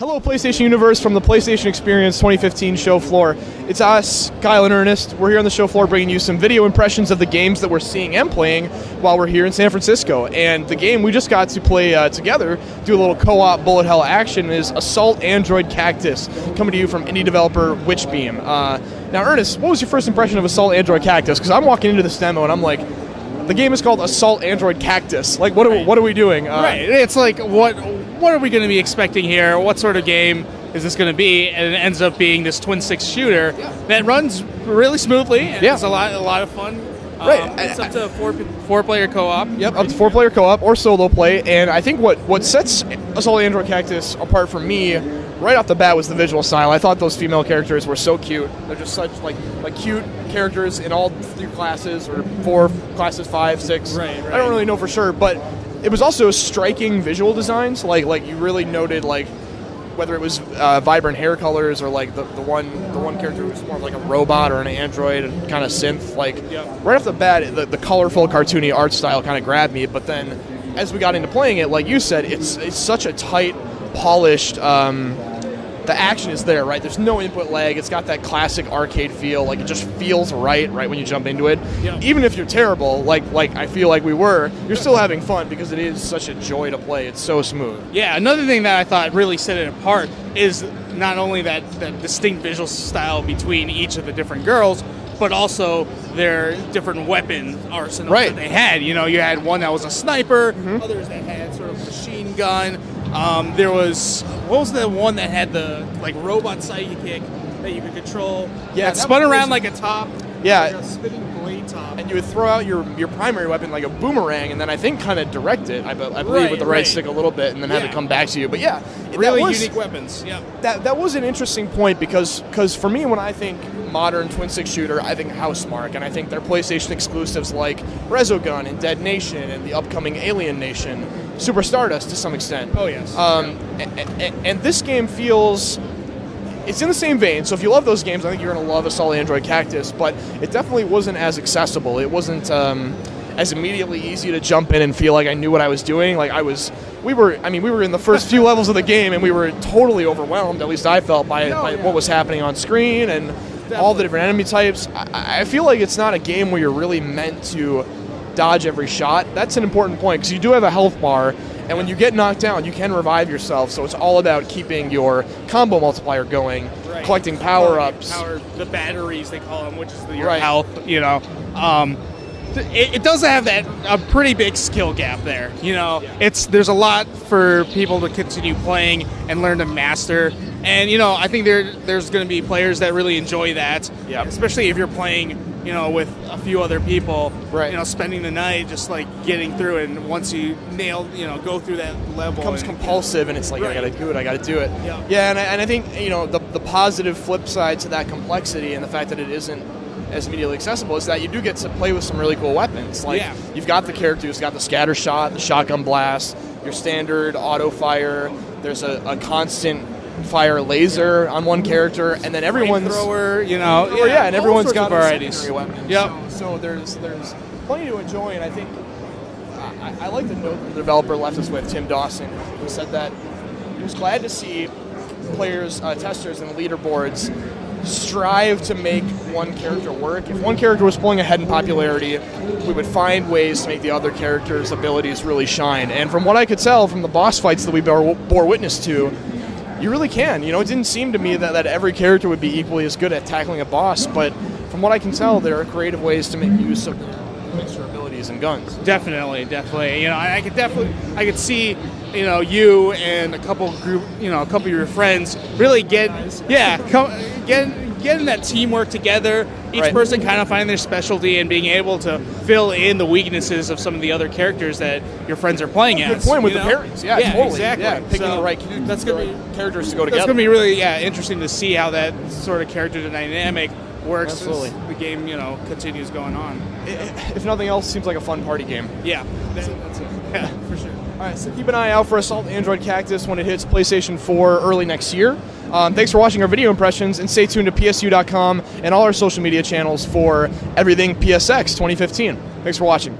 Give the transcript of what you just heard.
Hello, PlayStation Universe from the PlayStation Experience 2015 show floor. It's us, Kyle and Ernest. We're here on the show floor bringing you some video impressions of the games that we're seeing and playing while we're here in San Francisco. And the game we just got to play together, do a little co-op bullet hell action, is Assault Android Cactus, coming to you from indie developer Witchbeam. Now, Ernest, what was your first impression of Assault Android Cactus? Because I'm walking into this demo and I'm like, the game is called Assault Android Cactus. Like, what are we doing? Right. It's like, what are we going to be expecting here? What sort of game is this going to be? And it ends up being this twin stick shooter that runs really smoothly. And it's a lot of fun. Right. It's up to four player co-op. Yep, up to 4-player co-op or solo play. And I think what sets Assault Android Cactus apart from me right off the bat was the visual style. I thought those female characters were so cute. They're just such like cute characters in all 3 classes or 4 classes, 5, 6. Right. I don't really know for sure, but it was also striking visual designs. Like you really noted like whether it was vibrant hair colors or like the one character who was more like a robot or an android and kind of synth. Like right off the bat, the colorful cartoony art style kind of grabbed me. But then as we got into playing it, like you said, it's such a tight, polished. The action is there, right? There's no input lag. It's got that classic arcade feel. Like it just feels right when you jump into it. Yeah. Even if you're terrible, like I feel like we were, you're still having fun because it is such a joy to play. It's so smooth. Yeah. Another thing that I thought really set it apart is not only that distinct visual style between each of the different girls, but also their different weapon arsenals that they had. You know, you had one that was a sniper, others that had sort of a machine gun. There was, what was the one that had the like robot sidekick that you could control? Yeah, that spun around like a top. Yeah, like a spinning blade top. And you would throw out your primary weapon like a boomerang, and then I think kind of direct it. I believe with the right stick a little bit, and then have it come back to you. But yeah, really unique weapons. Yeah, that was an interesting point because for me, when I think modern twin stick shooter, I think Housemarque, and I think their PlayStation exclusives like Resogun and Dead Nation and the upcoming Alien Nation, Super Stardust to some extent. Oh yes. And this game feels. It's in the same vein, so if you love those games, I think you're going to love Assault Android Cactus, but it definitely wasn't as accessible. It wasn't as immediately easy to jump in and feel like I knew what I was doing. Like we were in the first few levels of the game, and we were totally overwhelmed, at least I felt, by what was happening on screen and all the different enemy types. I feel like it's not a game where you're really meant to dodge every shot. That's an important point, because you do have a health bar, and when you get knocked down, you can revive yourself, so it's all about keeping your combo multiplier going, collecting power-ups. The batteries, they call them, which is your health, you know. It does have a pretty big skill gap there, you know. There's a lot for people to continue playing and learn to master, and, you know, I think there's going to be players that really enjoy that, especially if you're playing, you know, with a few other people, you know, spending the night just like getting through it, and once you go through that level, it becomes compulsive, and it's like I gotta do it. Yeah, and I think, you know, the positive flip side to that complexity and the fact that it isn't as immediately accessible is that you do get to play with some really cool weapons. Like you've got the character who's got the scatter shot, the shotgun blast, your standard auto fire. There's a constant fire laser on one character, and then everyone's thrower, you know, and everyone's got varieties. Weapons. So there's plenty to enjoy, and I think I like the note the developer left us with, Tim Dawson, who said that he was glad to see players, testers, and leaderboards strive to make one character work. If one character was pulling ahead in popularity, we would find ways to make the other character's abilities really shine. And from what I could tell from the boss fights that we bore witness to, you really can. You know, it didn't seem to me that every character would be equally as good at tackling a boss, but from what I can tell, there are creative ways to make use of extra abilities and guns. Definitely. You know, I could see, you know, you and a couple of your friends really getting that teamwork together. Each person kind of finding their specialty and being able to fill in the weaknesses of some of the other characters that your friends are playing as. Good point with the pairings. Yeah, totally. Exactly. Yeah, picking the right characters to go together. That's going to be really interesting to see how that sort of character dynamic works as the game, you know, continues going on. If nothing else, seems like a fun party game. Yeah, that's it. Yeah, for sure. All right, so keep an eye out for Assault Android Cactus when it hits PlayStation 4 early next year. Thanks for watching our video impressions, and stay tuned to PSU.com and all our social media channels for everything PSX 2015. Thanks for watching.